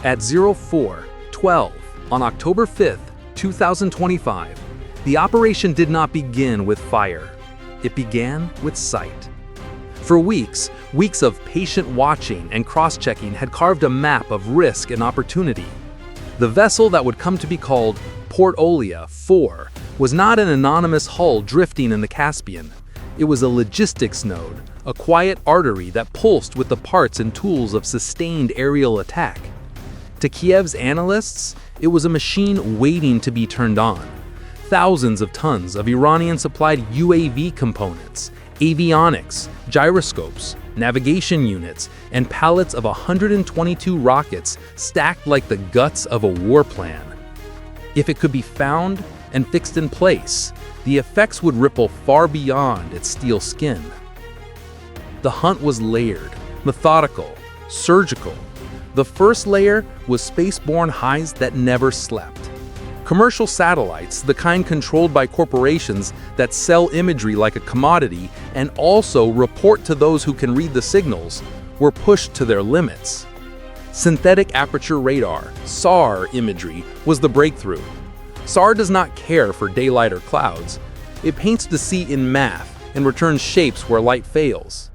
At 04:12 on October 5, 2025, the operation did not begin with fire. It began with sight. For weeks of patient watching and cross-checking had carved a map of risk and opportunity. The vessel that would come to be called Port Olia 4 was not an anonymous hull drifting in the Caspian. It was a logistics node, a quiet artery that pulsed with the parts and tools of sustained aerial attack. To Kiev's analysts, it was a machine waiting to be turned on. Thousands of tons of Iranian-supplied UAV components, avionics, gyroscopes, navigation units, and pallets of 122 rockets stacked like the guts of a war plan. If it could be found and fixed in place, the effects would ripple far beyond its steel skin. The hunt was layered, methodical, surgical. The first layer was spaceborne highs that never slept. Commercial satellites, the kind controlled by corporations that sell imagery like a commodity and also report to those who can read the signals, were pushed to their limits. Synthetic aperture radar, SAR imagery, was the breakthrough. SAR does not care for daylight or clouds. It paints the sea in math and returns shapes where light fails.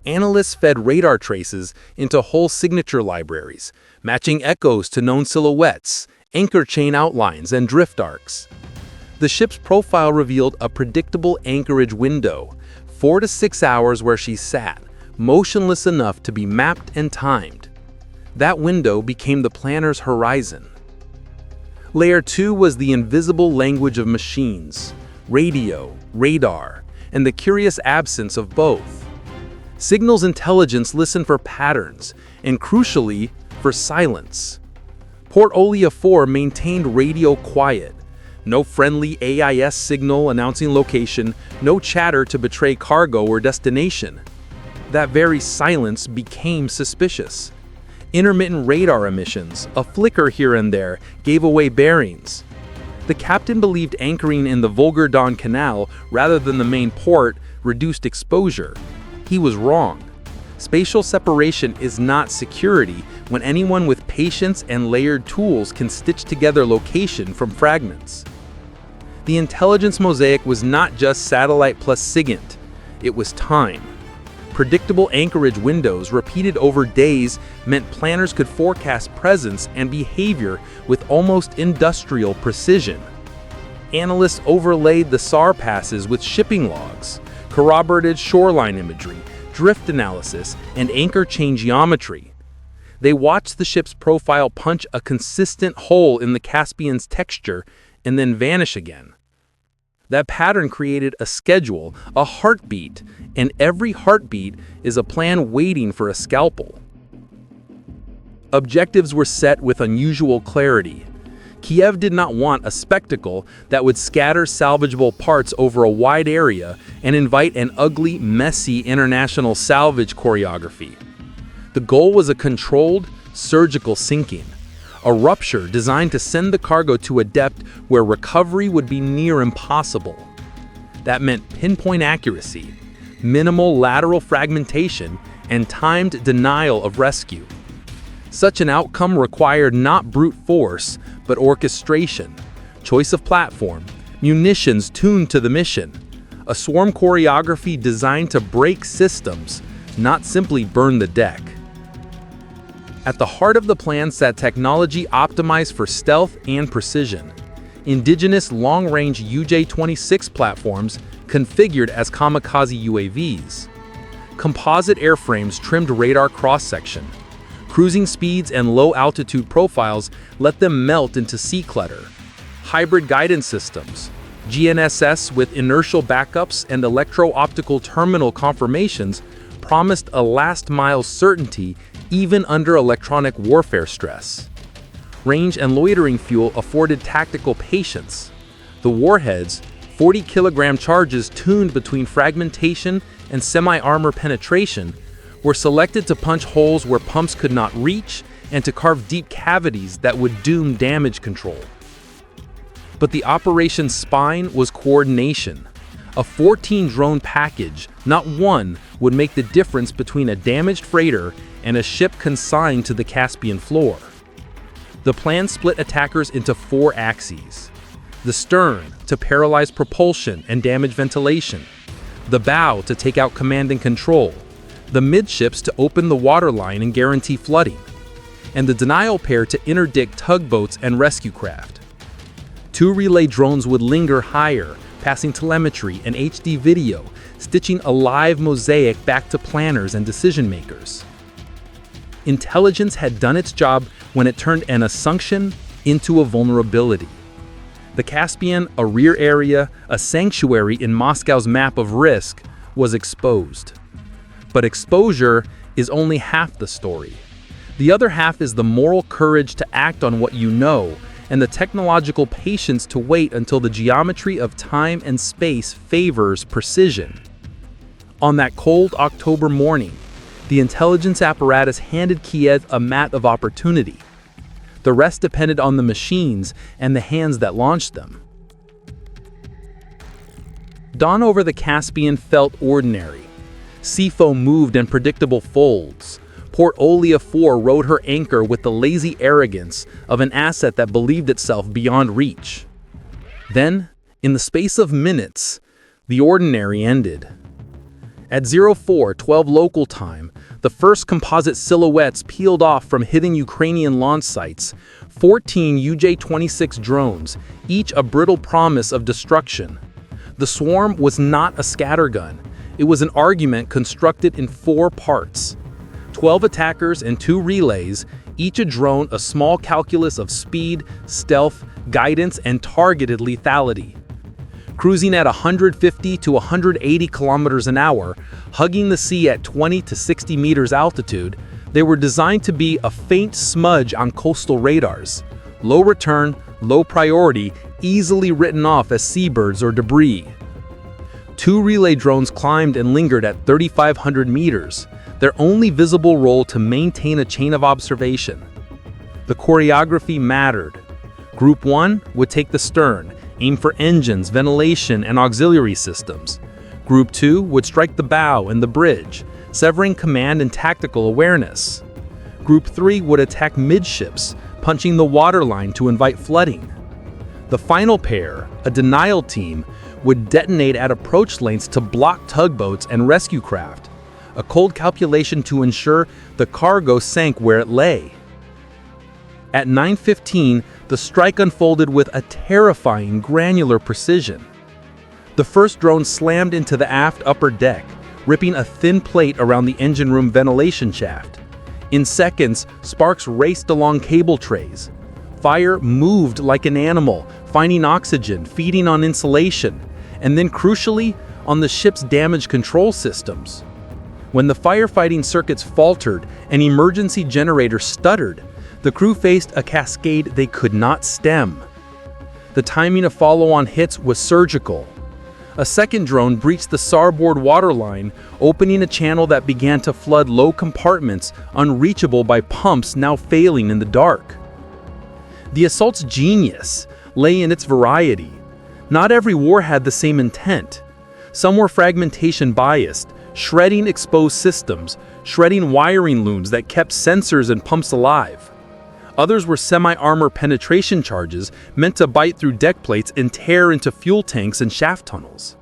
Analysts fed radar traces into whole signature libraries, matching echoes to known silhouettes, anchor chain outlines, and drift arcs. The ship's profile revealed a predictable anchorage window, 4 to 6 hours where she sat, motionless enough to be mapped and timed. That window became the planner's horizon. Layer 2 was the invisible language of machines, radio, radar, and the curious absence of both. Signals intelligence listened for patterns, and crucially, for silence. Port Olia 4 maintained radio quiet. No friendly AIS signal announcing location, no chatter to betray cargo or destination. That very silence became suspicious. Intermittent radar emissions, a flicker here and there, gave away bearings. The captain believed anchoring in the Volga-Don Canal rather than the main port reduced exposure. He was wrong. Spatial separation is not security when anyone with patience and layered tools can stitch together location from fragments. The intelligence mosaic was not just satellite plus SIGINT, it was time. Predictable anchorage windows repeated over days meant planners could forecast presence and behavior with almost industrial precision. Analysts overlaid the SAR passes with shipping logs, corroborated shoreline imagery, drift analysis, and anchor chain geometry. They watched the ship's profile punch a consistent hole in the Caspian's texture and then vanish again. That pattern created a schedule, a heartbeat, and every heartbeat is a plan waiting for a scalpel. Objectives were set with unusual clarity. Kiev did not want a spectacle that would scatter salvageable parts over a wide area and invite an ugly, messy international salvage choreography. The goal was a controlled, surgical sinking, a rupture designed to send the cargo to a depth where recovery would be near impossible. That meant pinpoint accuracy, minimal lateral fragmentation, and timed denial of rescue. Such an outcome required not brute force, but orchestration, choice of platform, munitions tuned to the mission, a swarm choreography designed to break systems, not simply burn the deck. At the heart of the plan sat technology optimized for stealth and precision. Indigenous long-range UJ-26 platforms configured as kamikaze UAVs. Composite airframes trimmed radar cross-section. Cruising speeds and low-altitude profiles let them melt into sea clutter. Hybrid guidance systems, GNSS with inertial backups and electro-optical terminal confirmations promised a last-mile certainty even under electronic warfare stress. Range and loitering fuel afforded tactical patience. The warheads, 40-kilogram charges tuned between fragmentation and semi-armor penetration, were selected to punch holes where pumps could not reach and to carve deep cavities that would doom damage control. But the operation's spine was coordination. A 14-drone package, not one, would make the difference between a damaged freighter and a ship consigned to the Caspian floor. The plan split attackers into 4 axes. The stern to paralyze propulsion and damage ventilation. The bow to take out command and control. The midships to open the waterline and guarantee flooding. And the denial pair to interdict tugboats and rescue craft. 2 relay drones would linger higher, passing telemetry and HD video, stitching a live mosaic back to planners and decision-makers. Intelligence had done its job when it turned an assumption into a vulnerability. The Caspian, a rear area, a sanctuary in Moscow's map of risk, was exposed. But exposure is only half the story. The other half is the moral courage to act on what you know, and the technological patience to wait until the geometry of time and space favors precision. On that cold October morning, the intelligence apparatus handed Kiev a mat of opportunity. The rest depended on the machines and the hands that launched them. Dawn over the Caspian felt ordinary. Sea foam moved in predictable folds. Port Olia 4 rode her anchor with the lazy arrogance of an asset that believed itself beyond reach. Then, in the space of minutes, the ordinary ended. At 04:12 local time, the first composite silhouettes peeled off from hidden Ukrainian launch sites, 14 UJ-26 drones, each a brittle promise of destruction. The swarm was not a scattergun. It was an argument constructed in 4 parts. 12 attackers and 2 relays, each a drone, a small calculus of speed, stealth, guidance, and targeted lethality. Cruising at 150 to 180 kilometers an hour, hugging the sea at 20 to 60 meters altitude, they were designed to be a faint smudge on coastal radars. Low return, low priority, easily written off as seabirds or debris. 2 relay drones climbed and lingered at 3,500 meters, their only visible role to maintain a chain of observation. The choreography mattered. Group 1 would take the stern, aim for engines, ventilation, and auxiliary systems. Group 2 would strike the bow and the bridge, severing command and tactical awareness. Group 3 would attack midships, punching the waterline to invite flooding. The final pair, a denial team, would detonate at approach lanes to block tugboats and rescue craft, a cold calculation to ensure the cargo sank where it lay. At 9:15, the strike unfolded with a terrifying granular precision. The first drone slammed into the aft upper deck, ripping a thin plate around the engine room ventilation shaft. In seconds, sparks raced along cable trays. Fire moved like an animal, finding oxygen, feeding on insulation, and then crucially, on the ship's damage control systems. When the firefighting circuits faltered and emergency generators stuttered, the crew faced a cascade they could not stem. The timing of follow-on hits was surgical. A second drone breached the starboard waterline, opening a channel that began to flood low compartments unreachable by pumps now failing in the dark. The assault's genius lay in its variety. Not every war had the same intent. Some were fragmentation biased, shredding exposed systems, shredding wiring looms that kept sensors and pumps alive. Others were semi-armor penetration charges meant to bite through deck plates and tear into fuel tanks and shaft tunnels.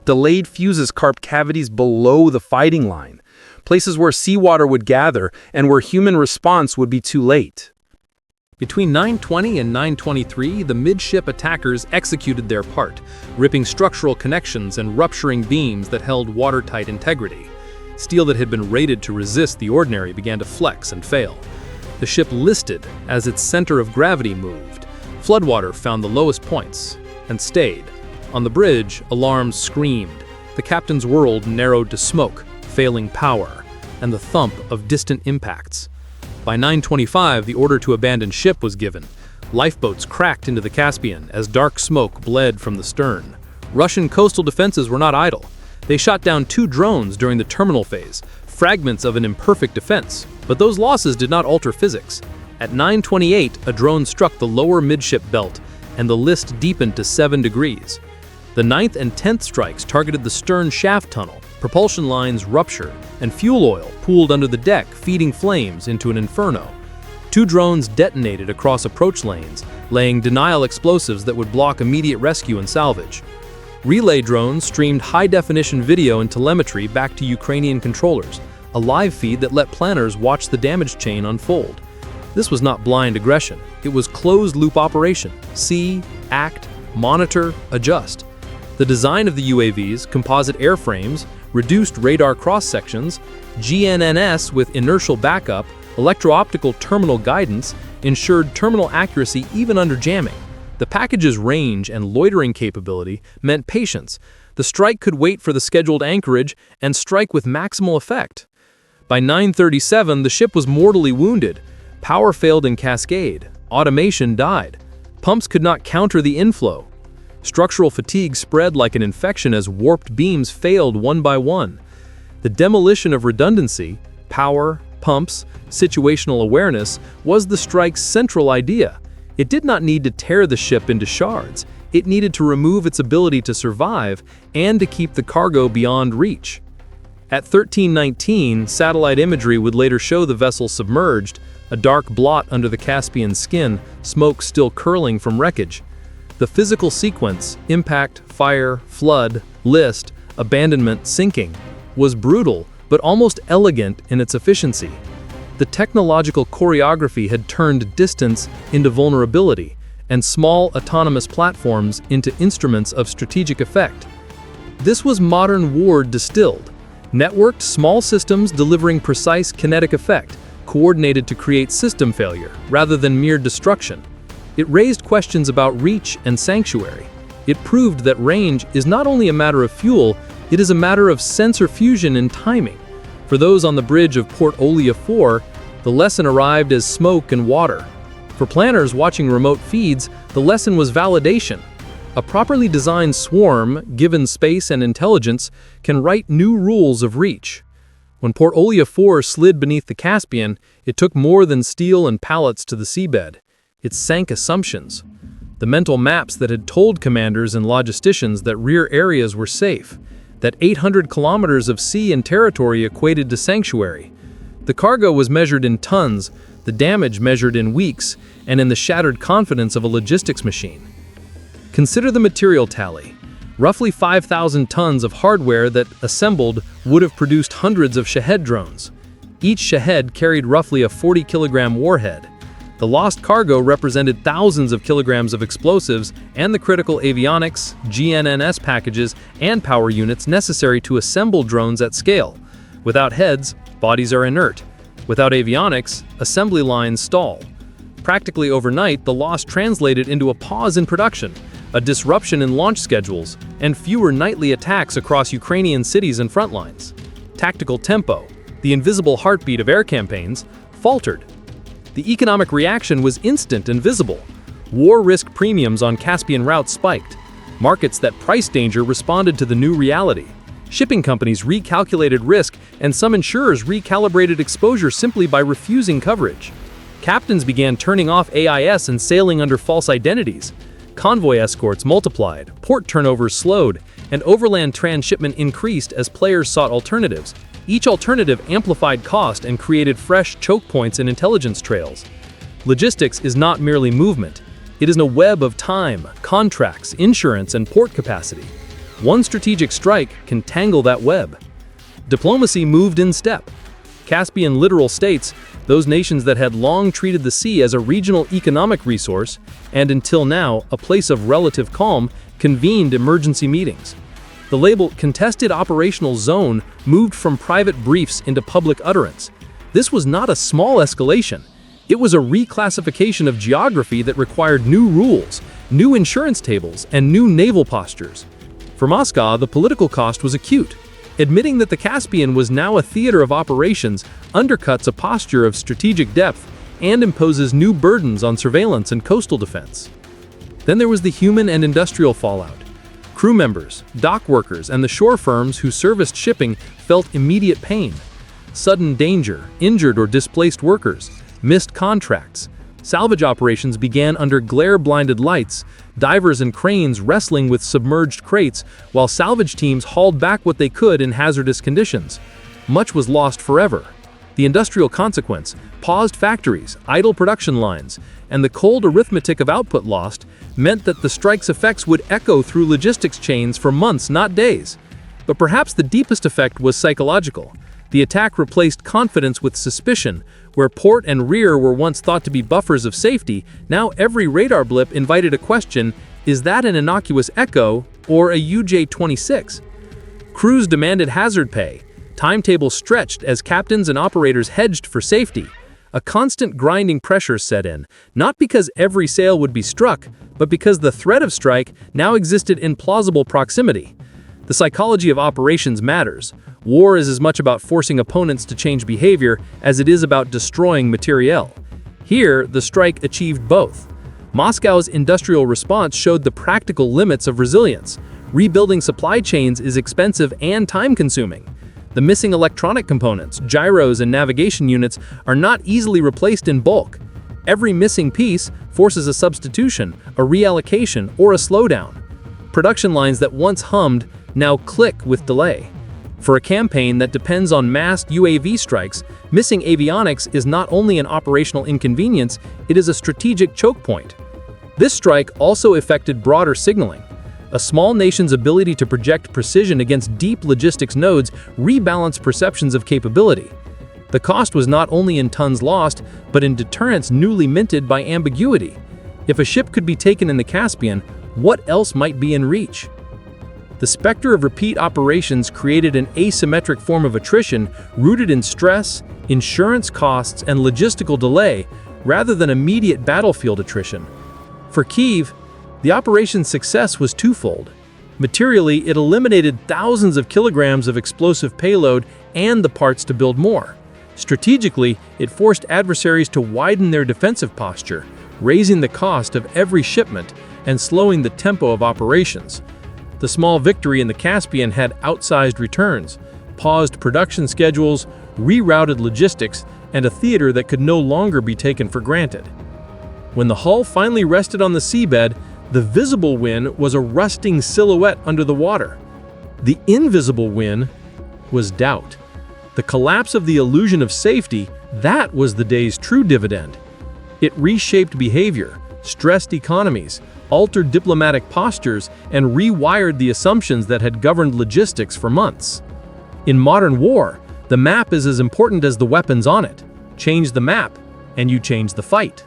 Delayed fuses carved cavities below the fighting line, places where seawater would gather and where human response would be too late. Between 9:20 and 9:23, the midship attackers executed their part, ripping structural connections and rupturing beams that held watertight integrity. Steel that had been rated to resist the ordinary began to flex and fail. The ship listed as its center of gravity moved. Floodwater found the lowest points and stayed. On the bridge, alarms screamed. The captain's world narrowed to smoke, failing power, and the thump of distant impacts. By 9:25, the order to abandon ship was given. Lifeboats cracked into the Caspian as dark smoke bled from the stern. Russian coastal defenses were not idle. They shot down 2 drones during the terminal phase, fragments of an imperfect defense, but those losses did not alter physics. At 9:28, a drone struck the lower midship belt, and the list deepened to 7 degrees. The 9th and 10th strikes targeted the stern shaft tunnel, propulsion lines ruptured, and fuel oil pooled under the deck, feeding flames into an inferno. 2 drones detonated across approach lanes, laying denial explosives that would block immediate rescue and salvage. Relay drones streamed high-definition video and telemetry back to Ukrainian controllers, a live feed that let planners watch the damage chain unfold. This was not blind aggression, it was closed-loop operation: see, act, monitor, adjust. The design of the UAVs, composite airframes, reduced radar cross-sections, GNSS with inertial backup, electro-optical terminal guidance, ensured terminal accuracy even under jamming. The package's range and loitering capability meant patience. The strike could wait for the scheduled anchorage and strike with maximal effect. By 9:37, the ship was mortally wounded. Power failed in cascade. Automation died. Pumps could not counter the inflow. Structural fatigue spread like an infection as warped beams failed one by one. The demolition of redundancy, power, pumps, situational awareness was the strike's central idea. It did not need to tear the ship into shards. It needed to remove its ability to survive and to keep the cargo beyond reach. At 13:19, satellite imagery would later show the vessel submerged, a dark blot under the Caspian skin, smoke still curling from wreckage. The physical sequence, impact, fire, flood, list, abandonment, sinking, was brutal but almost elegant in its efficiency. The technological choreography had turned distance into vulnerability, and small autonomous platforms into instruments of strategic effect. This was modern war distilled: networked small systems delivering precise kinetic effect, coordinated to create system failure rather than mere destruction. It raised questions about reach and sanctuary. It proved that range is not only a matter of fuel, it is a matter of sensor fusion and timing. For those on the bridge of Port Olia 4, the lesson arrived as smoke and water. For planners watching remote feeds, the lesson was validation. A properly designed swarm, given space and intelligence, can write new rules of reach. When Port Olia 4 slid beneath the Caspian, it took more than steel and pallets to the seabed. It sank assumptions. The mental maps that had told commanders and logisticians that rear areas were safe, that 800 kilometers of sea and territory equated to sanctuary. The cargo was measured in tons, the damage measured in weeks, and in the shattered confidence of a logistics machine. Consider the material tally. Roughly 5,000 tons of hardware that, assembled, would have produced hundreds of Shahed drones. Each Shahed carried roughly a 40-kilogram warhead. The lost cargo represented thousands of kilograms of explosives and the critical avionics, GNSS packages, and power units necessary to assemble drones at scale. Without heads, bodies are inert. Without avionics, assembly lines stall. Practically overnight, the loss translated into a pause in production, a disruption in launch schedules, and fewer nightly attacks across Ukrainian cities and front lines. Tactical tempo, the invisible heartbeat of air campaigns, faltered. The economic reaction was instant and visible. War risk premiums on Caspian routes spiked. Markets that priced danger responded to the new reality. Shipping companies recalculated risk, and some insurers recalibrated exposure simply by refusing coverage. Captains began turning off AIS and sailing under false identities. Convoy escorts multiplied, port turnovers slowed, and overland transshipment increased as players sought alternatives. Each alternative amplified cost and created fresh choke points and intelligence trails. Logistics is not merely movement. It is a web of time, contracts, insurance, and port capacity. One strategic strike can tangle that web. Diplomacy moved in step. Caspian littoral states, those nations that had long treated the sea as a regional economic resource, and until now, a place of relative calm, convened emergency meetings. The label Contested Operational Zone moved from private briefs into public utterance. This was not a small escalation. It was a reclassification of geography that required new rules, new insurance tables, and new naval postures. For Moscow, the political cost was acute. Admitting that the Caspian was now a theater of operations undercuts a posture of strategic depth and imposes new burdens on surveillance and coastal defense. Then there was the human and industrial fallout. Crew members, dock workers, and the shore firms who serviced shipping felt immediate pain. Sudden danger, injured or displaced workers, missed contracts. Salvage operations began under glare-blinded lights, divers and cranes wrestling with submerged crates, while salvage teams hauled back what they could in hazardous conditions. Much was lost forever. The industrial consequence: paused factories, idle production lines, and the cold arithmetic of output lost meant that the strike's effects would echo through logistics chains for months, not days. But perhaps the deepest effect was psychological. The attack replaced confidence with suspicion. Where port and rear were once thought to be buffers of safety, now every radar blip invited a question: is that an innocuous echo or a UJ-26? Crews demanded hazard pay. Timetables stretched as captains and operators hedged for safety. A constant grinding pressure set in, not because every sail would be struck, but because the threat of strike now existed in plausible proximity. The psychology of operations matters. War is as much about forcing opponents to change behavior as it is about destroying materiel. Here, the strike achieved both. Moscow's industrial response showed the practical limits of resilience. Rebuilding supply chains is expensive and time-consuming. The missing electronic components, gyros, and navigation units are not easily replaced in bulk. Every missing piece forces a substitution, a reallocation, or a slowdown. Production lines that once hummed now click with delay. For a campaign that depends on massed UAV strikes, missing avionics is not only an operational inconvenience, it is a strategic choke point. This strike also affected broader signaling. A small nation's ability to project precision against deep logistics nodes rebalanced perceptions of capability. The cost was not only in tons lost, but in deterrence newly minted by ambiguity. If a ship could be taken in the Caspian, what else might be in reach? The specter of repeat operations created an asymmetric form of attrition rooted in stress, insurance costs, and logistical delay, rather than immediate battlefield attrition. For Kyiv, the operation's success was twofold. Materially, it eliminated thousands of kilograms of explosive payload and the parts to build more. Strategically, it forced adversaries to widen their defensive posture, raising the cost of every shipment and slowing the tempo of operations. The small victory in the Caspian had outsized returns, paused production schedules, rerouted logistics, and a theater that could no longer be taken for granted. When the hull finally rested on the seabed, the visible win was a rusting silhouette under the water. The invisible win was doubt. The collapse of the illusion of safety, that was the day's true dividend. It reshaped behavior, stressed economies, altered diplomatic postures, and rewired the assumptions that had governed logistics for months. In modern war, the map is as important as the weapons on it. Change the map, and you change the fight.